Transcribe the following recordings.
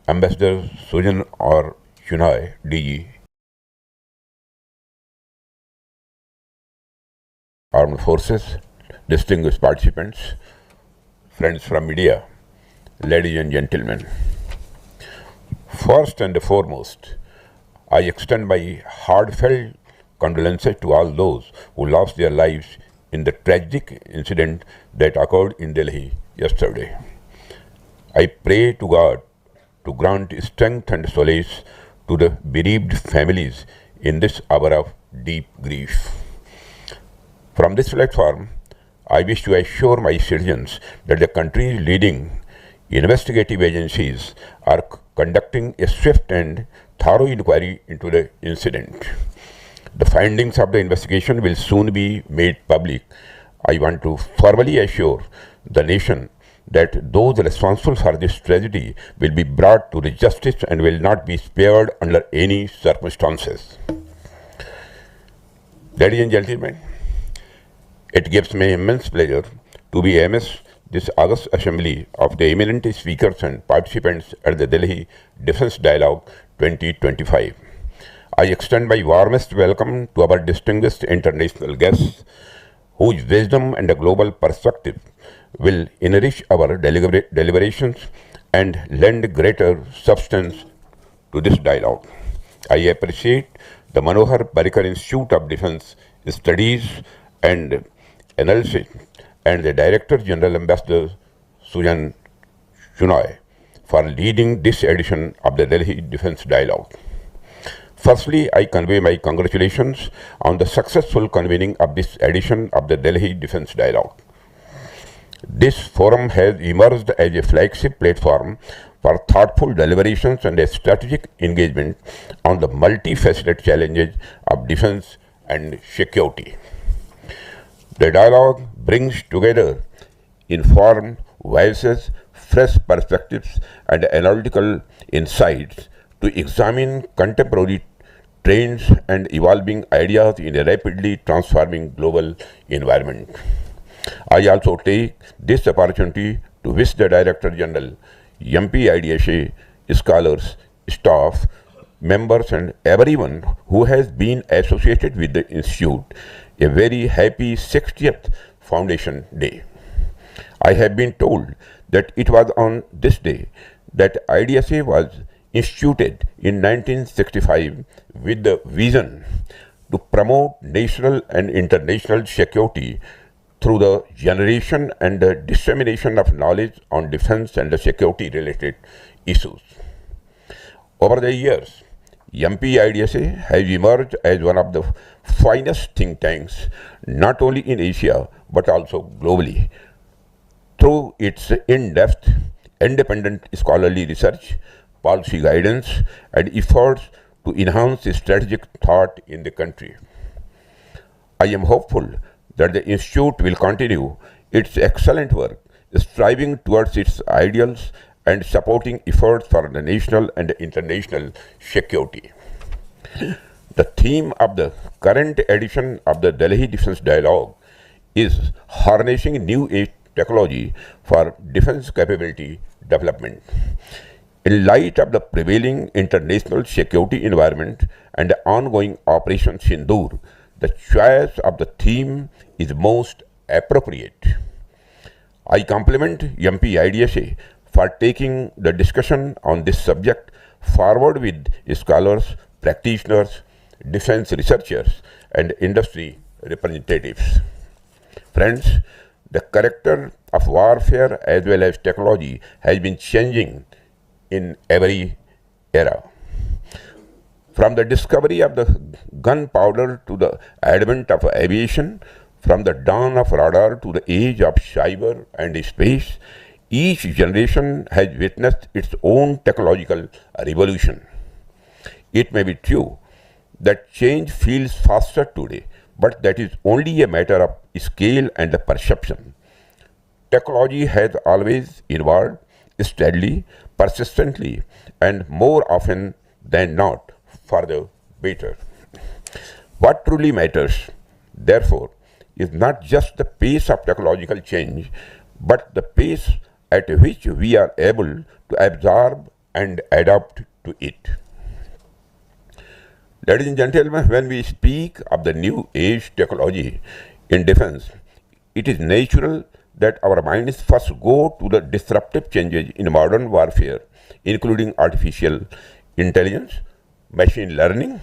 Ambassador Sujan or Shunai, DG, Armed Forces, distinguished participants, friends from media, ladies and gentlemen. First and foremost, I extend my heartfelt condolences to all those who lost their lives in the tragic incident that occurred in Delhi yesterday. I pray to God to grant strength and solace to the bereaved families in this hour of deep grief. From this platform, I wish to assure my citizens that the country's leading investigative agencies are conducting a swift and thorough inquiry into the incident. The findings of the investigation will soon be made public. I want to formally assure the nation that those responsible for this tragedy will be brought to the justice and will not be spared under any circumstances. Ladies and gentlemen, it gives me immense pleasure to be amidst this August Assembly of the eminent speakers and participants at the Delhi Defence Dialogue 2025. I extend my warmest welcome to our distinguished international guests, whose wisdom and a global perspective will enrich our deliberations and lend greater substance to this dialogue. I appreciate the Manohar Parrikar Institute of Defence Studies and Analysis and the Director General Ambassador Sujan Shunai for leading this edition of the Delhi Defence Dialogue. Firstly, I convey my congratulations on the successful convening of this edition of the Delhi Defence Dialogue. This forum has emerged as a flagship platform for thoughtful deliberations and a strategic engagement on the multifaceted challenges of defence and security. The dialogue brings together informed voices, fresh perspectives, and analytical insights to examine contemporary trends and evolving ideas in a rapidly transforming global environment. I also take this opportunity to wish the Director General, MPIDSA, scholars, staff, members, and everyone who has been associated with the Institute a very happy 60th Foundation Day. I have been told that it was on this day that IDSA was instituted in 1965 with the vision to promote national and international security through the generation and the dissemination of knowledge on defense and security related issues. Over the years, MPIDSA has emerged as one of the finest think tanks, not only in Asia but also globally, through its in-depth, independent scholarly research, policy guidance, and efforts to enhance strategic thought in the country. I am hopeful that the Institute will continue its excellent work, striving towards its ideals and supporting efforts for the national and international security. The theme of the current edition of the Delhi Defence Dialogue is harnessing new age technology for defence capability development. In light of the prevailing international security environment and the ongoing Operation Sindoor, the choice of the theme is most appropriate. I compliment MPIDSA for taking the discussion on this subject forward with scholars, practitioners, defense researchers, and industry representatives. Friends, the character of warfare as well as technology has been changing in every era. From the discovery of the gunpowder to the advent of aviation, from the dawn of radar to the age of cyber and space, each generation has witnessed its own technological revolution. It may be true that change feels faster today, but that is only a matter of scale and perception. Technology has always evolved steadily, persistently, and more often than not for the better. What truly matters, therefore, is not just the pace of technological change, but the pace at which we are able to absorb and adapt to it. Ladies and gentlemen, when we speak of the new age technology in defense, it is natural that our minds first go to the disruptive changes in modern warfare, including artificial intelligence, machine learning,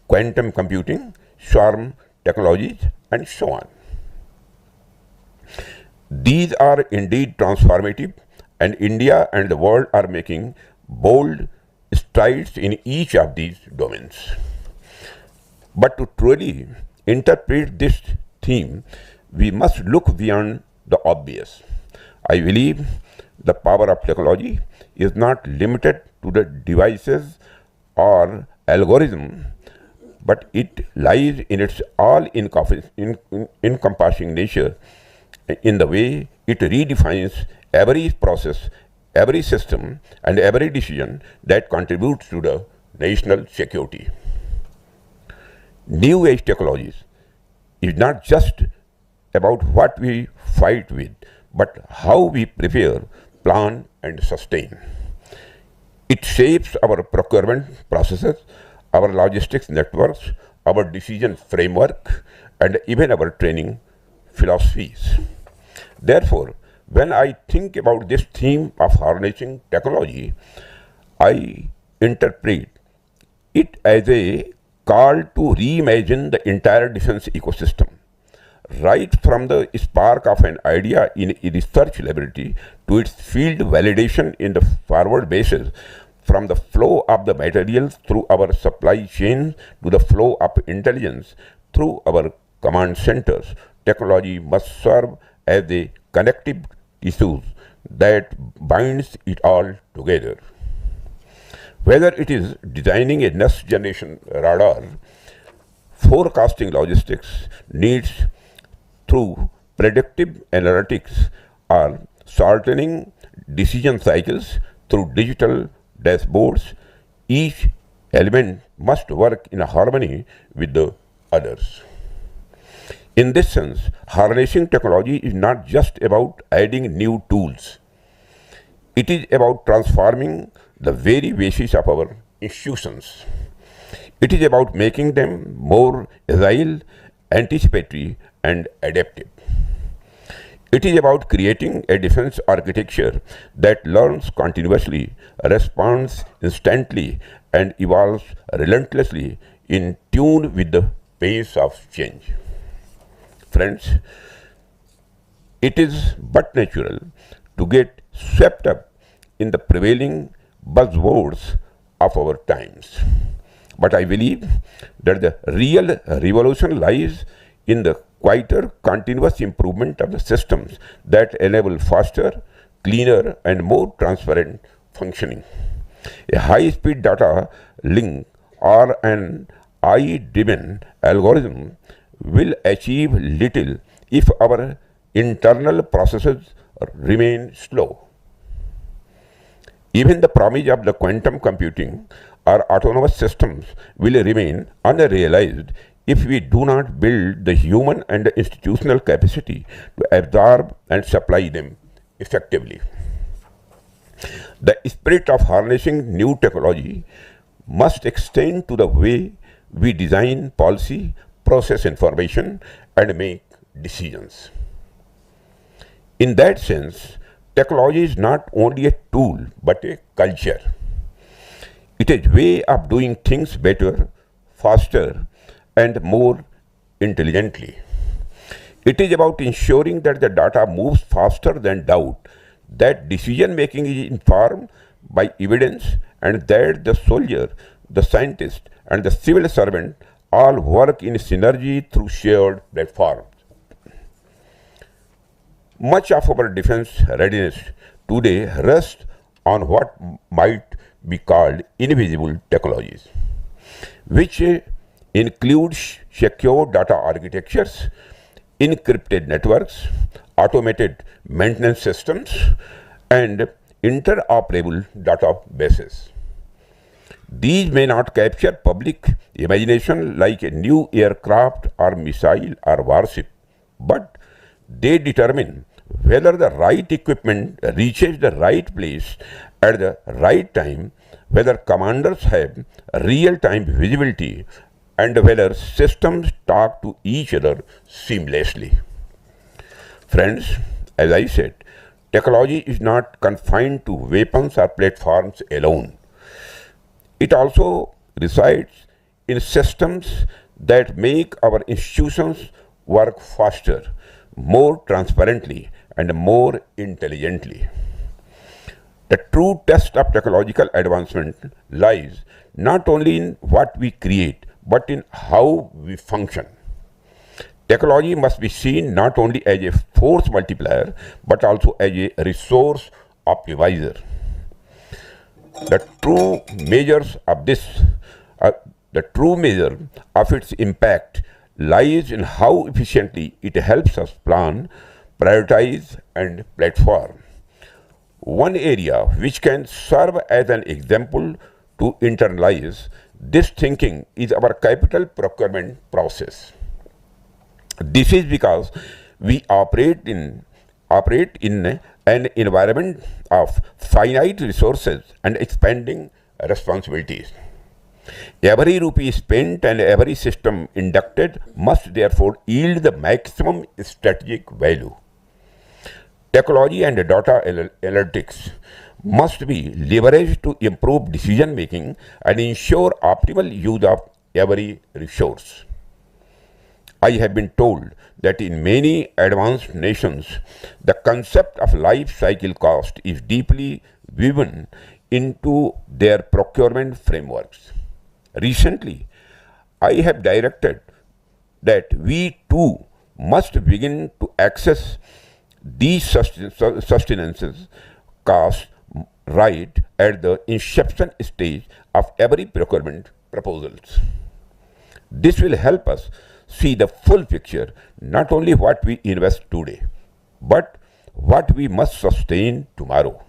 quantum computing, swarm technologies, and so on. These are indeed transformative, and India and the world are making bold strides in each of these domains. But to truly interpret this theme, we must look beyond the obvious. I believe the power of technology is not limited to the devices or algorithm, but it lies in its all-encompassing nature, in the way it redefines every process, every system, and every decision that contributes to the national security. New age technologies is not just about what we fight with, but how we prepare, plan, and sustain. It shapes our procurement processes, our logistics networks, our decision framework, and even our training philosophies. Therefore, when I think about this theme of harnessing technology, I interpret it as a call to reimagine the entire defense ecosystem, right from the spark of an idea in a research laboratory to its field validation in the forward bases, from the flow of the materials through our supply chain to the flow of intelligence through our command centers. Technology must serve as a connective tissue that binds it all together. Whether it is designing a next generation radar, forecasting logistics needs through predictive analytics, or shortening decision cycles through digital dashboards, each element must work in harmony with the others. In this sense, harnessing technology is not just about adding new tools. It is about transforming the very basis of our institutions. It is about making them more agile, anticipatory, and adaptive. It is about creating a defense architecture that learns continuously, responds instantly, and evolves relentlessly in tune with the pace of change. Friends, it is but natural to get swept up in the prevailing buzzwords of our times. But I believe that the real revolution lies in the quieter, continuous improvement of the systems that enable faster, cleaner, and more transparent functioning. A high-speed data link or an AI-driven algorithm will achieve little if our internal processes remain slow. Even the promise of the quantum computing or autonomous systems will remain unrealized if we do not build the human and the institutional capacity to absorb and supply them effectively. The spirit of harnessing new technology must extend to the way we design policy, process information, and make decisions. In that sense, technology is not only a tool but a culture. It is a way of doing things better, faster, and more intelligently. It is about ensuring that the data moves faster than doubt, that decision making is informed by evidence, and that the soldier, the scientist, and the civil servant all work in synergy through shared platforms. Much of our defense readiness today rests on what might be called invisible technologies, which includes secure data architectures, encrypted networks, automated maintenance systems, and interoperable databases. These may not capture public imagination like a new aircraft or missile or warship, but they determine whether the right equipment reaches the right place at the right time, whether commanders have real-time visibility and whether systems talk to each other seamlessly. Friends, as I said, technology is not confined to weapons or platforms alone. It also resides in systems that make our institutions work faster, more transparently, and more intelligently. The true test of technological advancement lies not only in what we create, but in how we function. Technology must be seen not only as a force multiplier, but also as a resource optimizer. The true measures of this, the true measure of its impact lies in how efficiently it helps us plan, prioritize, and platform. One area which can serve as an example to internalize this thinking is our capital procurement process. This is because we operate in an environment of finite resources and expanding responsibilities. Every rupee spent and every system inducted must therefore yield the maximum strategic value. Technology and data analytics must be leveraged to improve decision making and ensure optimal use of every resource. I have been told that in many advanced nations, the concept of life cycle cost is deeply woven into their procurement frameworks. Recently, I have directed that we too must begin to access these sustenances costs right at the inception stage of every procurement proposals. This will help us see the full picture, not only what we invest today, but what we must sustain tomorrow.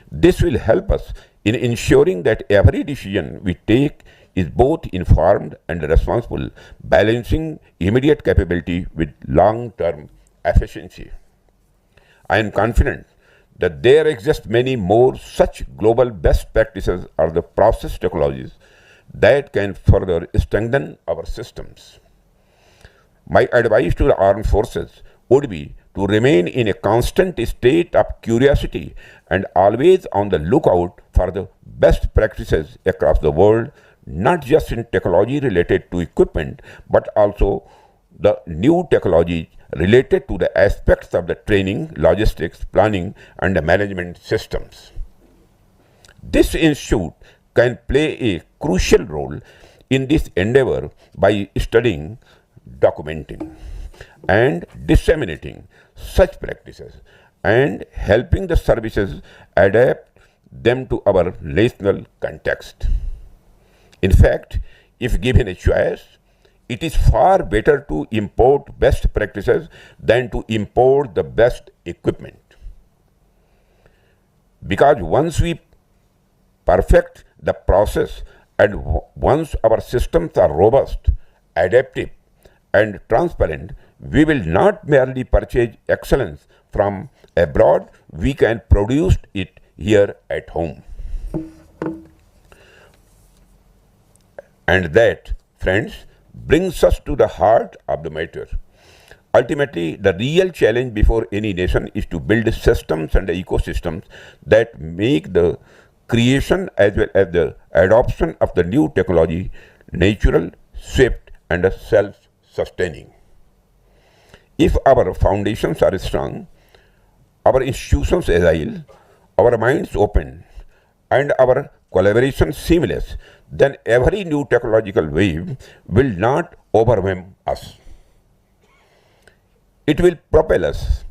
This will help us in ensuring that every decision we take is both informed and responsible, balancing immediate capability with long-term efficiency. I am confident that there exist many more such global best practices or the process technologies that can further strengthen our systems. My advice to the armed forces would be to remain in a constant state of curiosity and always on the lookout for the best practices across the world, not just in technology related to equipment, but also the new technologies related to the aspects of the training, logistics, planning, and the management systems. This institute can play a crucial role in this endeavor by studying, documenting, and disseminating such practices and helping the services adapt them to our national context. In fact, if given a choice, it is far better to import best practices than to import the best equipment. Because once we perfect the process and once our systems are robust, adaptive, and transparent, we will not merely purchase excellence from abroad, we can produce it here at home. And that, friends, brings us to the heart of the matter. Ultimately, the real challenge before any nation is to build systems and ecosystems that make the creation as well as the adoption of the new technology natural, swift, and self-sustaining. If our foundations are strong, our institutions agile, our minds open, and our collaboration seamless, then every new technological wave will not overwhelm us. It will propel us.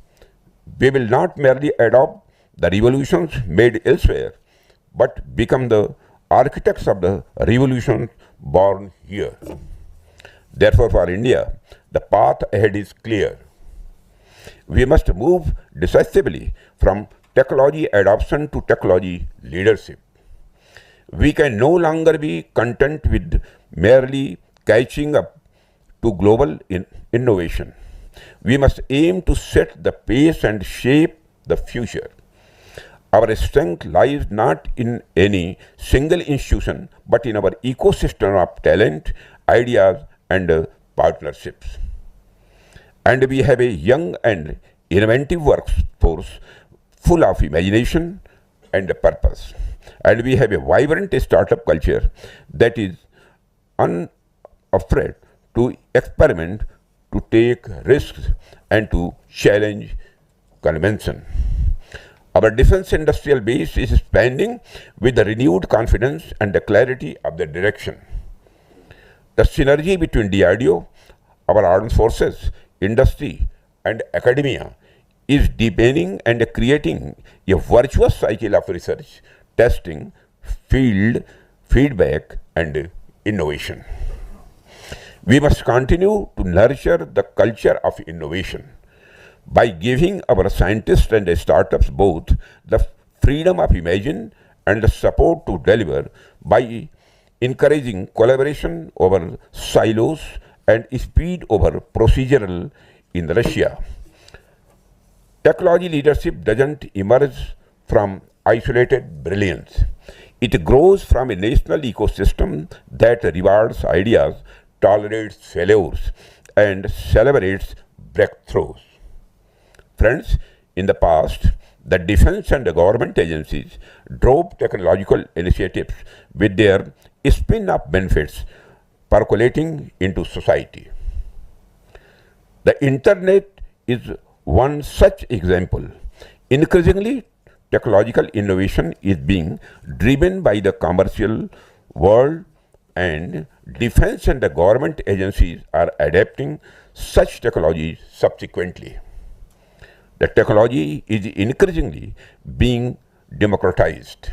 We will not merely adopt the revolutions made elsewhere, but become the architects of the revolutions born here. Therefore, for India, the path ahead is clear. We must move decisively from technology adoption to technology leadership. We can no longer be content with merely catching up to global innovation. We must aim to set the pace and shape the future. Our strength lies not in any single institution, but in our ecosystem of talent, ideas, and partnerships. And we have a young and inventive workforce full of imagination and purpose. And we have a vibrant startup culture that is unafraid to experiment, to take risks, and to challenge convention. Our defense industrial base is expanding with the renewed confidence and the clarity of the direction. The synergy between DRDO, our armed forces, industry, and academia is deepening and creating a virtuous cycle of research, testing, field feedback, and innovation. We must continue to nurture the culture of innovation by giving our scientists and startups both the freedom of imagine and the support to deliver, by encouraging collaboration over silos and speed over procedural inertia. Technology leadership doesn't emerge from isolated brilliance. It grows from a national ecosystem that rewards ideas, tolerates failures, and celebrates breakthroughs. Friends, in the past, the defense and the government agencies drove technological initiatives with their spin-off benefits percolating into society. The internet is one such example. Increasingly, technological innovation is being driven by the commercial world, and defense and the government agencies are adapting such technologies subsequently. The technology is increasingly being democratized.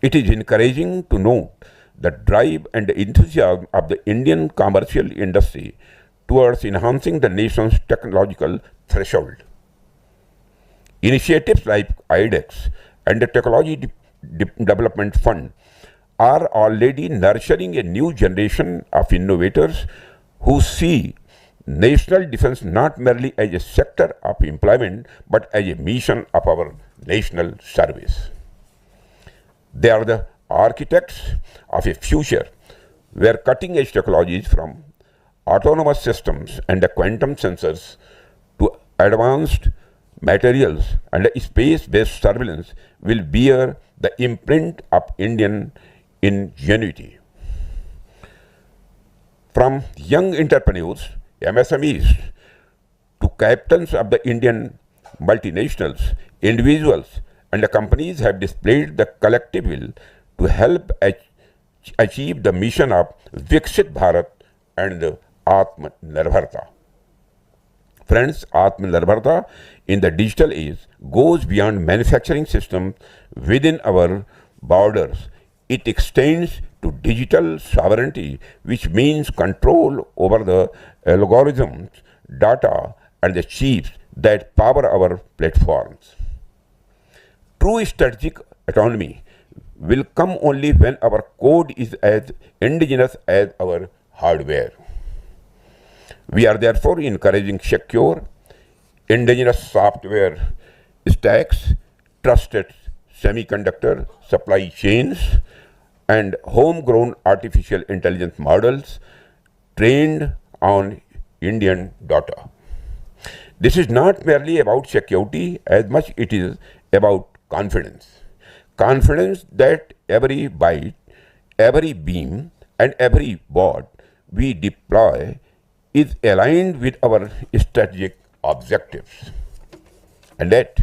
It is encouraging to note the drive and the enthusiasm of the Indian commercial industry towards enhancing the nation's technological threshold. Initiatives like IDEX and the Technology Development Fund are already nurturing a new generation of innovators who see national defense not merely as a sector of employment but as a mission of our national service. They are the architects of a future where cutting-edge technologies from autonomous systems and the quantum sensors to advanced materials and space-based surveillance will bear the imprint of Indian ingenuity. From young entrepreneurs, MSMEs, to captains of the Indian multinationals, individuals and the companies have displayed the collective will to help achieve the mission of Viksit Bharat and Atmanirbharta. Friends, Atmanirbharta in the digital age goes beyond manufacturing systems within our borders. It extends to digital sovereignty, which means control over the algorithms, data, and the chips that power our platforms. True strategic autonomy will come only when our code is as indigenous as our hardware. We are therefore encouraging secure, indigenous software stacks, trusted semiconductor supply chains, and homegrown artificial intelligence models trained on Indian data. This is not merely about security as much it is about confidence. Confidence that every byte, every beam, and every bot we deploy is aligned with our strategic objectives. And that,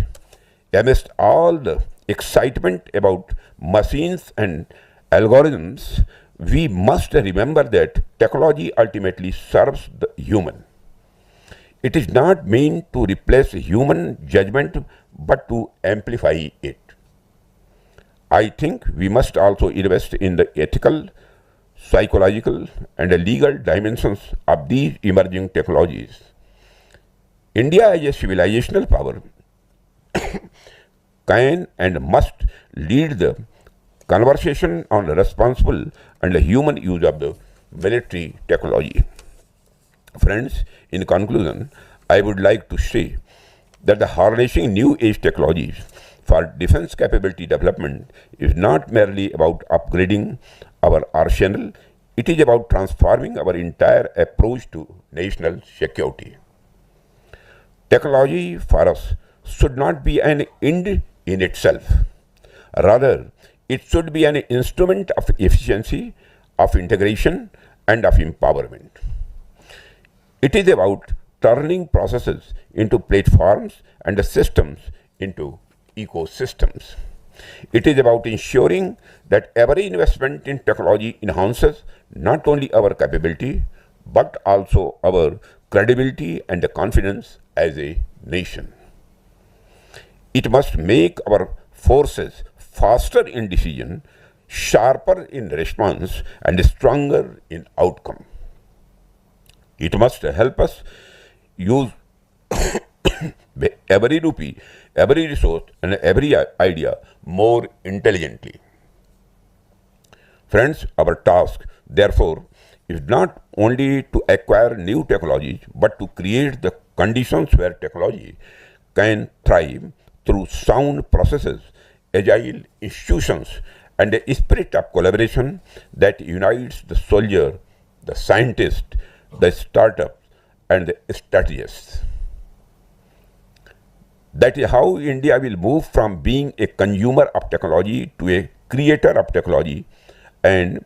amidst all the excitement about machines and algorithms, we must remember that technology ultimately serves the human. It is not meant to replace human judgment, but to amplify it. I think we must also invest in the ethical, psychological, and legal dimensions of these emerging technologies. India as a civilizational power can and must lead the conversation on the responsible and the human use of the military technology. Friends, in conclusion, I would like to say that the harnessing new age technologies for defense capability development is not merely about upgrading our arsenal, it is about transforming our entire approach to national security. Technology for us should not be an end in itself. Rather, it should be an instrument of efficiency, of integration, and of empowerment. It is about turning processes into platforms and systems into ecosystems. It is about ensuring that every investment in technology enhances not only our capability but also our credibility and confidence as a nation. It must make our forces faster in decision, sharper in response, and stronger in outcome. It must help us use every rupee, every resource, and every idea more intelligently. Friends, our task, therefore, is not only to acquire new technologies, but to create the conditions where technology can thrive through sound processes, agile institutions, and a spirit of collaboration that unites the soldier, the scientist, the startup, and the strategists. That is how India will move from being a consumer of technology to a creator of technology, and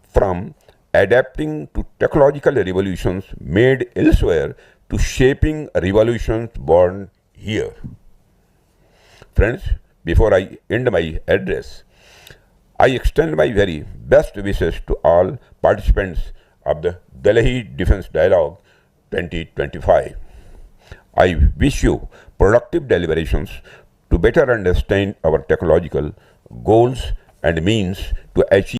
from adapting to technological revolutions made elsewhere to shaping revolutions born here. Friends, before I end my address, I extend my very best wishes to all participants of the Delhi Defense Dialogue 2025. I wish you productive deliberations to better understand our technological goals and means to achieve